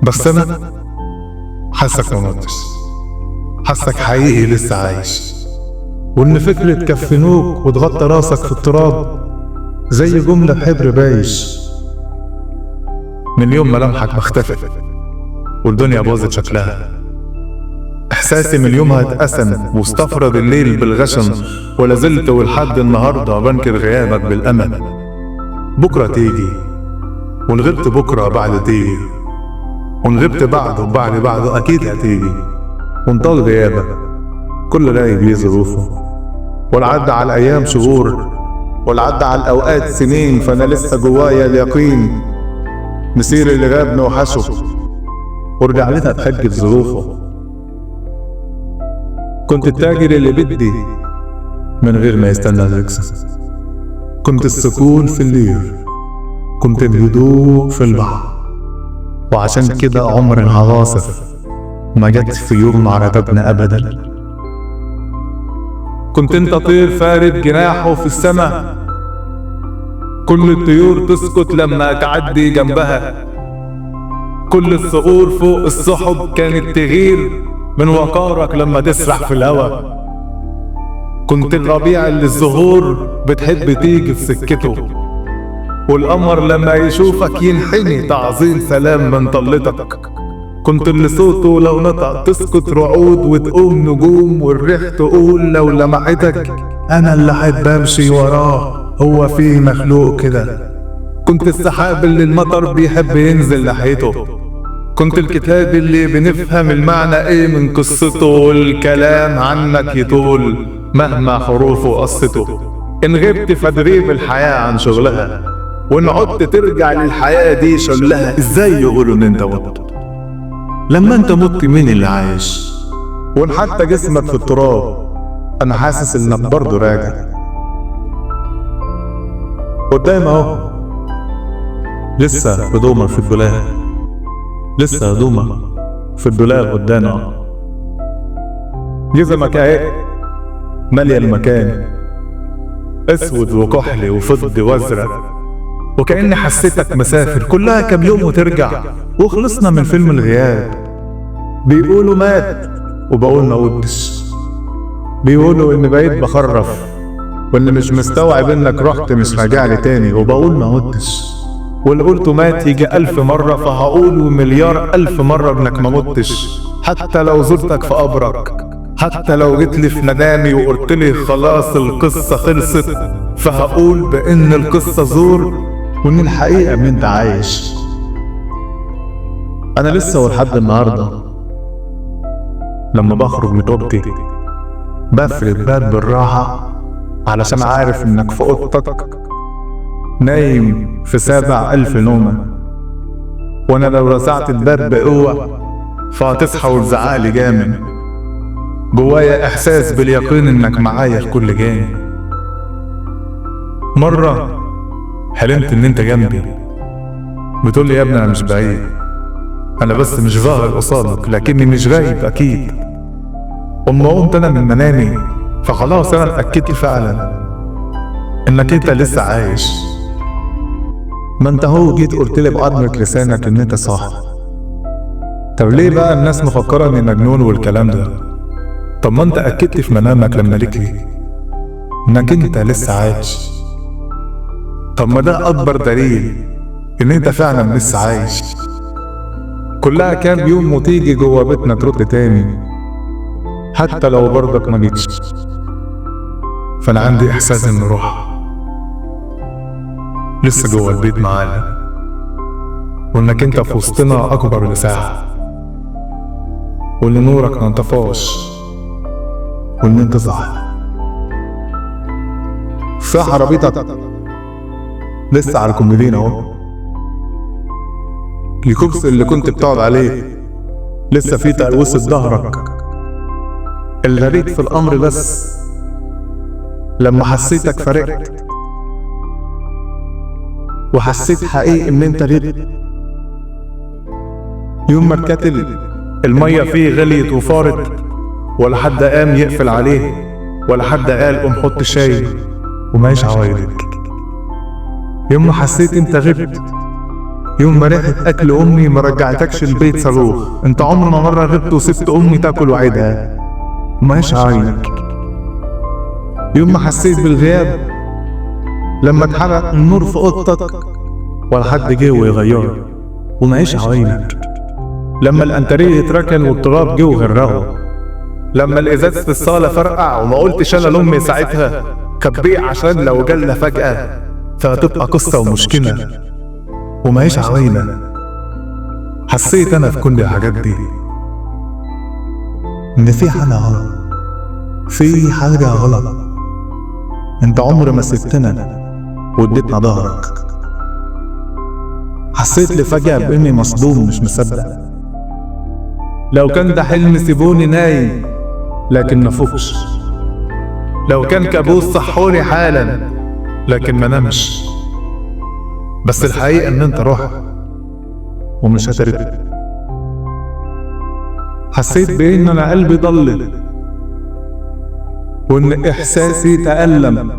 بس انا حاسك ما متش، حاسك حقيقي لسه عايش، وان فكرة كفنوك وتغطى راسك في التراب زي جملة بحبر بايش. من يوم ملامحك مختفت والدنيا باظت شكلها، احساسي من يومها اتقسم واستفرد الليل بالغشم، ولا زلت ولحد النهارده بنكر غيابك بالامل. بكره تيجي وان غبت بكره بعد تيجي، وان غبت بعده بعده اكيد هتيجي، وان طال غيابك كل لاقي ليه ظروفه، ولا عدى على الايام شهور ولا عدى على الاوقات سنين، فانا لسه جوايا اليقين مسير اللي غاب نوحشه ورجع لنا تحج ظروفه. كنت التاجر اللي بدي من غير ما يستنى يكسب، كنت السكون في الليل، كنت الهدوء في البحر، وعشان كده عمر العواصف ما جت في يوم على بابنا ابدا. كنت انت طير فارد جناحه في السماء، كل الطيور تسكت لما تعدي جنبها، كل الصقور فوق السحب كانت تغير من وقارك لما تسرح في الهوى. كنت الربيع اللي الزهور بتحب تيجي في سكته، والقمر لما يشوفك ينحني تعظيم سلام من طلتك. كنت اللي صوته لو نطق تسكت رعود وتقوم نجوم، والريح تقول لو لمعتك انا اللي احب امشي وراه، هو فيه مخلوق كده. كنت السحاب اللي المطر بيحب ينزل ناحيته، كنت الكتاب اللي بنفهم المعنى ايه من قصته، والكلام عنك يطول مهما حروفه قصته. ان غبت فدريب الحياة عن شغلها، وان عدت ترجع للحياة دي شلها. ازاي يقولوا ان انت مت؟ لما انت مت مين اللي عايش؟ وان حتى جسمك في التراب انا حاسس انك برضه راجع قدام اهو. لسه هدومك في الدولاب، لسه هدومك في الدولاب قدامنا، جزمك اهي مالية المكان اسود وكحلي وفضي وازرق، وكأني حسيتك مسافر كلها كام يوم وترجع، وخلصنا من فيلم الغياب. بيقولوا مات وبقول ما قلتش، بيقولوا اني بقيت بخرف واني مش مستوعب انك رحت مش راجعلي تاني، وبقول ما قلتش، واللي قلته مات يجي 1000 مرة، فهقول ومليار 1000 مرة انك ما متش. حتى لو زرتك في قبرك، حتى لو جيتلي في منامي وقلتلي خلاص القصة خلصت، فهقول بان القصة زور وان الحقيقة ان انت عايش. انا لسه ولحد النهاردة لما بخرج من اوضتي بفرد باب بالراحة، علشان عارف انك في اوضتك نايم في 7000 نومة، وانا لو رزعت الباب بقوة فهتصحى وتزعقلي جامد. جوايا احساس باليقين انك معايا في كل جانب. مرة حلمت ان انت جنبي بتقولي يا ابني انا مش بعيد، انا بس مش ظاهر قصادك لكني مش غايب اكيد. اما قمت انا من منامي فخلاص انا اتأكدت فعلا انك انت لسه عايش. ما انت هو جيت قلتلي بقدرك لسانك ان انت صح. طب ليه بقى الناس مفكرة اني مجنون والكلام ده؟ طب ما انت اكدت في منامك لما ليك لي انك انت لسه عايش. طب ما ده اكبر دليل ان انت فعلا لسه عايش. كلها كام يوم وتيجي جوا بيتنا ترد تاني، حتى لو برضك ما جيتش. فانا عندي احساس ان روح لسه جوا البيت معانا، وانك انت في وسطنا اكبر مساحة، وان نورك ما انطفاش، وان انت صح. صح عربيتك لسه على الكومودين اهو، الكرسي اللي كنت بتقعد عليه لسه فيه تقويس ظهرك. الغريب في الامر بس لما حسيتك فرقت وحسيت حقيقي ان انت غبت. يوم ما الكاتل المية فيه غليت وفارت، ولا حد قام يقفل عليه، ولا حد قال قوم حط شاي ومايش عوايدك. يوم ما حسيت انت غبت يوم ما ريحة أكل أمي ما رجعتكش البيت صاروخ. أنت عمر ما مرة غبت وسبت أمي تاكل وعيدها وماهيش عاينك. يوم ما حسيت بالغياب لما اتحرق النور في أوضتك ولا حد جه ويغيره وماهيش عاينك. لما الأنتريه اتركن والتراب جه وغرقه. لما الإزاز في الصالة فرقع وما قلتش أنا لأمي ساعتها كبيه عشان لو جالنا فجأة فهتبقى قصة ومشكلة وماهيش عاينة. حسيت أنا في كل الحاجات دي إن في حاجة غلط، في حاجة غلط. أنت عمر ما سبتنا واديتنا ظهرك. حسيت لي فجأة بإني مصدوم مش مصدق. لو كان ده حلم سيبوني نايم لكن مفوقش. لو كان كابوس صحوني حالا لكن ما نمش. بس الحقيقة ان انت روح ومش هترجع. حسيت بان انا قلبي ضل وان احساسي تألم.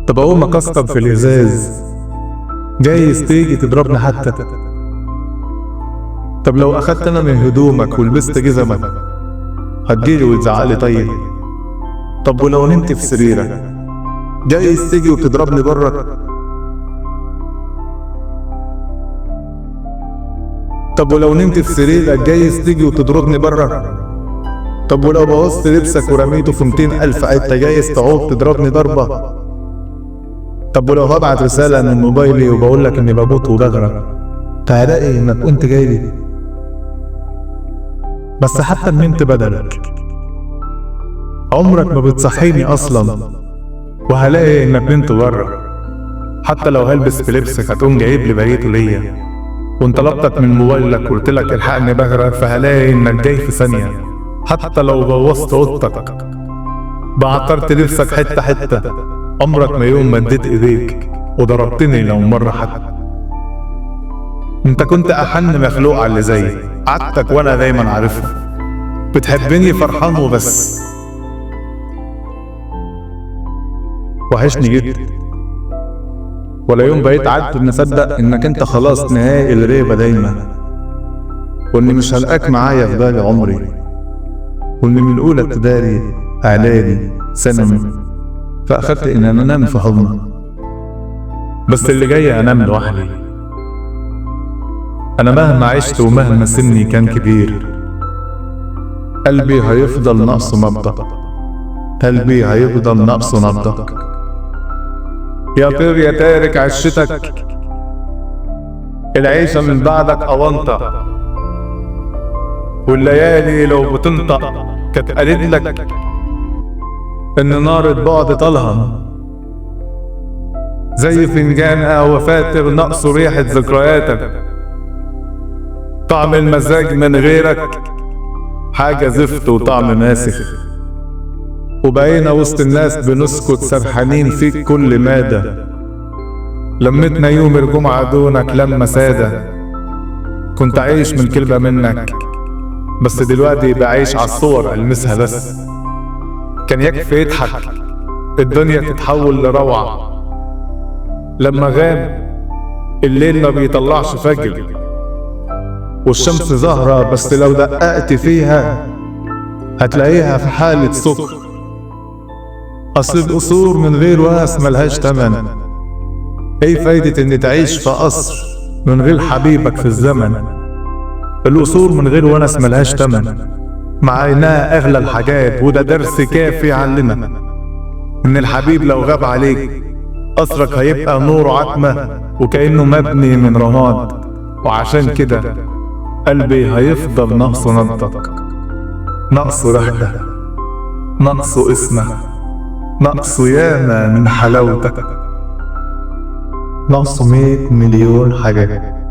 طب اقوم اكسر في الازاز جايز تيجي تضربني حتى. طب لو اخدت انا من هدومك ولبست جزمك هتجيلي وتزعقلي طيب. طب ولو نمت في سريرك جايز تيجي وتضربني بره. طب ولو نمت في سريرك جايز تيجي وتضربني بره. طب ولو بوظت لبسك ورميته في 200,000 حتة جايز تعود تضربني ضربة. طب ولو هبعت رسالة من موبايلي وبقولك اني بموت وبغرق فهلاقي انك كنت جايلي. بس حتى ان نمت بدلك عمرك ما بتصحيني اصلا وهلاقي انك نمت بره. حتى لو هلبس في لبسك هتقوم جايب لي بقيته ليا. وانت لقطت من موبايلك قلت لك الحقني بغرق فهلاقي انك جاي في ثانية. حتى لو بوظت اوضتك بعطرت لبسك حتة حتة عمرك ما يوم مديت ايديك وضربتني لو مرة حتى. انت كنت احن مخلوق على اللي زيي. عادتك وانا دايما عارفها بتحبني فرحان وبس. وحشني جدا ولا يوم بقيت عدت ان اصدق انك انت خلاص نهائي الغيبة دايما. واني مش هلقاك معايا في بالي عمري. واني من اولى ابتدائي اعدادي ثانوي فاخدت ان انا انام في حضنك. بس اللي جاي انام لوحدي. انا مهما عشت ومهما سني كان كبير قلبي هيفضل ناقصه نبضة. قلبي هيفضل ناقصه نبضة. يا طير يا تارك عشتك العيشة من بعدك أونطة. والليالي لو بتنطق كانت قالت لك إن نار البعد طالها زي فنجان قهوة فاتر ناقصه ريحة ذكرياتك. طعم المزاج من غيرك حاجة زفت وطعم ماسخ. وبقينا وسط الناس بنسكت سرحانين فيك كل مادة. لمتنا يوم الجمعة دونك لما سادة. كنت عايش من كلمة منك بس دلوقتي بعيش عالصور ألمسها بس. كان يكفي يضحك الدنيا تتحول لروعة. لما غاب الليل ما بيطلعش فجر والشمس ظاهرة بس لو دققت فيها هتلاقيها في حالة سكر. أصل القصور من غير ونس ملهاش تمن. ايه فايدة ان تعيش في قصر من غير حبيبك في الزمن. القصور من غير ونس ملهاش تمن مع انها اغلى الحاجات. وده درس كافي يعلمنا ان الحبيب لو غاب عليك قصرك هيبقى نوره عتمة وكأنه مبني من رماد. وعشان كده قلبي هيفضل ناقصه نبضك. ناقصه ريحتك ناقصه اسمك ناقصه ياما من حلاوتك. ناقصه 100 مليون حاجة.